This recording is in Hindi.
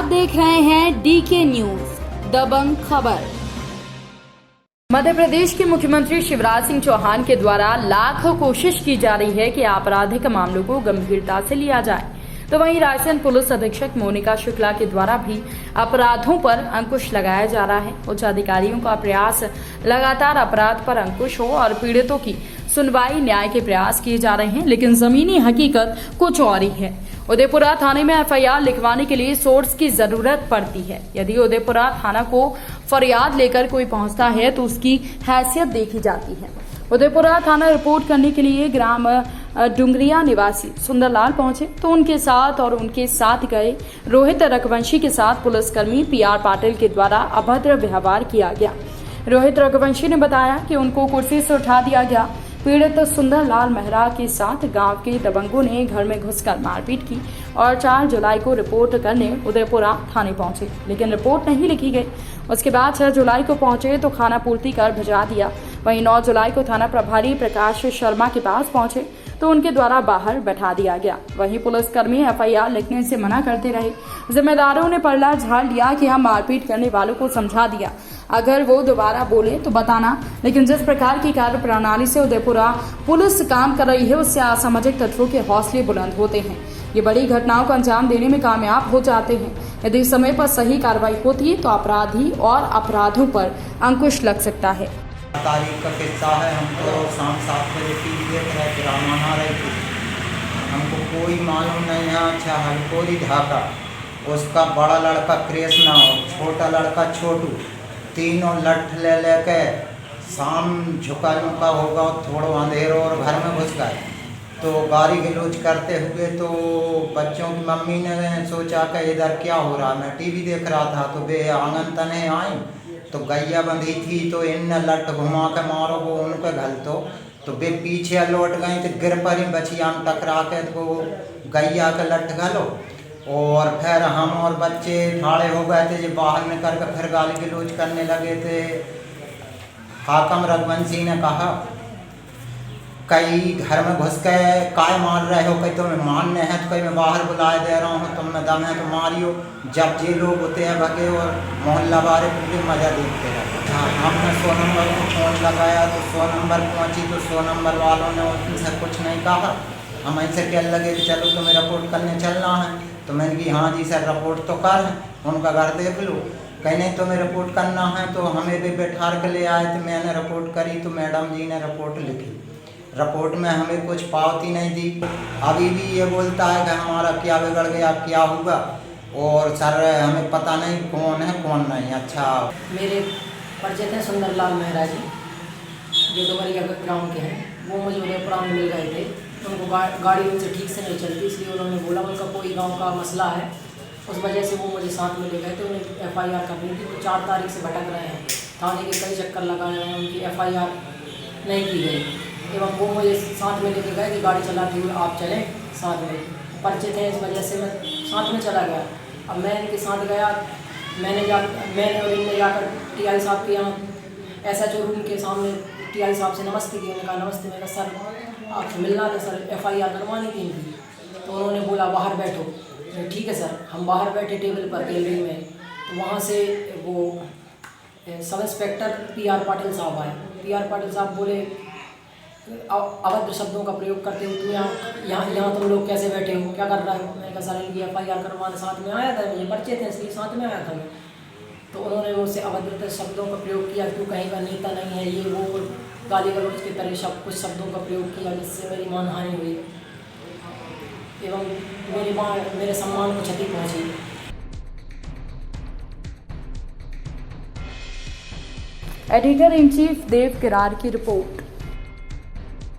देख रहे हैं डीके न्यूज दबंग खबर। मध्य प्रदेश के मुख्यमंत्री शिवराज सिंह चौहान के द्वारा लाखों कोशिश की जा रही है कि आपराधिक मामलों को गंभीरता से लिया जाए, तो वहीं रायसेन पुलिस अधीक्षक मोनिका शुक्ला के द्वारा भी अपराधों पर अंकुश लगाया जा रहा है। उच्च अधिकारियों का प्रयास लगातार अपराध पर अंकुश हो और पीड़ितों की सुनवाई न्याय के प्रयास किए जा रहे हैं, लेकिन जमीनी हकीकत कुछ और ही है। उदयपुरा थाने में एफआईआर लिखवाने के लिए सोर्स की जरूरत पड़ती है। यदि उदयपुरा थाना को फरियाद लेकर कोई पहुंचता है तो उसकी हैसियत देखी जाती है। उदयपुरा थाना रिपोर्ट करने के लिए ग्राम डुंगरिया निवासी सुंदरलाल पहुंचे तो उनके साथ गए रोहित रघुवंशी के साथ पुलिसकर्मी पीआर पाटिल के द्वारा अभद्र व्यवहार किया गया। रोहित रघुवंशी ने बताया कि उनको कुर्सी से उठा दिया गया। पीड़ित सुंदरलाल मेहरा के साथ गांव के दबंगों ने घर में घुसकर मारपीट की और 4 जुलाई को रिपोर्ट करने उदयपुरा थाने पहुंचे, लेकिन रिपोर्ट नहीं लिखी गई। उसके बाद 6 जुलाई को पहुंचे तो खाना पूर्ति कर भिजवा दिया। वहीं 9 जुलाई को थाना प्रभारी प्रकाश शर्मा के पास पहुंचे तो उनके द्वारा बाहर बैठा दिया गया। वहीं पुलिसकर्मी एफआईआर लिखने से मना करते रहे। जिम्मेदारों ने पलड़ा झाड़ लिया कि हम मारपीट करने वालों को समझा दिया, अगर वो दोबारा बोले तो बताना। लेकिन जिस प्रकार की कार्य प्रणाली से उदयपुरा पुलिस काम कर रही है, उससे असामाजिक तत्वों के हौसले बुलंद होते हैं। ये बड़ी घटनाओं को अंजाम देने में कामयाब हो जाते हैं। यदि समय पर सही कार्रवाई होती है तो अपराधी और अपराधों पर अंकुश लग सकता है। तारीख का किस्सा है। हम तो शाम 7 बजे टीवी देख रहे थे, रामायण आ रही थी। हमको कोई मालूम नहीं है। अच्छा हलकोरी ढाका, उसका बड़ा लड़का कृष्णा और छोटा लड़का छोटू, तीनों लठ ले लेके शाम झुका होगा, थोड़ा अंधेरों और घर में घुस गए। तो गाली गलौज करते हुए तो बच्चों की मम्मी ने सोचा कि इधर क्या हो रहा है। मैं टीवी देख रहा था तो वे आंगन तने आई तो गैया बंधी थी, तो इन लट घुमा के मारो वो उनके घल तो वे पीछे लौट गई तो गिर पड़ी बचिया में टकरा के तो गैया के लट घलो। और फिर हम और बच्चे ठाड़े हो गए थे, जो बाहर निकल कर फिर गाली गलौज करने लगे थे। हाकम रघुवंशी ने कहा कई घर में घुस के काय मार रहे हो, कहीं तुम्हें मारने हैं तो कहीं मैं बाहर बुलाए दे रहा हूँ, तुम में दम है तो मारियो। जब ये लोग होते हैं भगे और मोहल्ला वाले पूरे मज़ा देखते रहते। हाँ, हमने 100 नंबर को फ़ोन लगाया तो 100 नंबर पहुँची तो 100 नंबर वालों ने उनसे कुछ नहीं कहा। हम ऐसे कहने लगे कि चलो तुम्हें रिपोर्ट करने चलना है। तो मैंने कि हाँ जी सर रिपोर्ट तो कर, उनका घर देख लो। कहीं नहीं तुम्हें रिपोर्ट करना है तो हमें भी बैठा के ले आए थे। मैंने रिपोर्ट करी तो मैडम जी ने रिपोर्ट लिखी। रिपोर्ट में हमें कुछ पावती नहीं दी। अभी भी ये बोलता है कि हमारा क्या बिगड़ गया, क्या हुआ, और सर हमें पता नहीं कौन है कौन नहीं। अच्छा, मेरे परिचित हैं सुंदरलाल मेहरा जी, जो डुंगरिया ग्राम के हैं। वो मुझे उदयपुरा में मिल गए थे। उनको गाड़ी उनसे ठीक से नहीं चलती, इसलिए उन्होंने बोला उनका कोई गांव का मसला है, उस वजह से वो मुझे साथ में ले गए थे। उन्हें एफआईआर करनी थी। तो 4 तारीख से भटक रहे हैं, थाने के कई चक्कर लगाए हैं, उनकी एफआईआर नहीं की गई। एवं वो मुझे साथ में लेके गए कि गाड़ी चलाते हुए आप चलें साथ में। परिचित हैं, इस वजह से मैं साथ में चला गया। अब मैं इनके साथ गया, मैंने और इनने जाकर टीआई साहब के यहाँ SHO रूम के सामने टीआई साहब से नमस्ते की। उन्होंने कहा नमस्ते। मैंने कहा सर आपसे मिलना था सर, एफआईआर करवानी थी इनकी। तो उन्होंने बोला बाहर बैठो। ठीक है सर। हम बाहर बैठे टेबल पर गैलरी में। तो वहाँ से वो सब इंस्पेक्टर पीआर पाटिल साहब आए। पीआर पाटिल साहब बोले अभद्र शब्दों का प्रयोग करते हो, तुम यहाँ तुम लोग कैसे बैठे हो, क्या कर रहे हो। मैंने कहा सर इनकी एफआईआर करवाने साथ में आया था, मुझे परिचय थे इसलिए साथ में आया था मैं। तो उन्होंने मुझसे अभद्र शब्दों का प्रयोग किया, तू कहीं का नेता नहीं है, ये वो गाली गलौज की तरह कुछ शब्दों का प्रयोग किया, जिससे मेरी मानहानि हुई एवं मेरे सम्मान को क्षति पहुँची। एडिटर इन चीफ देव किरार की रिपोर्ट।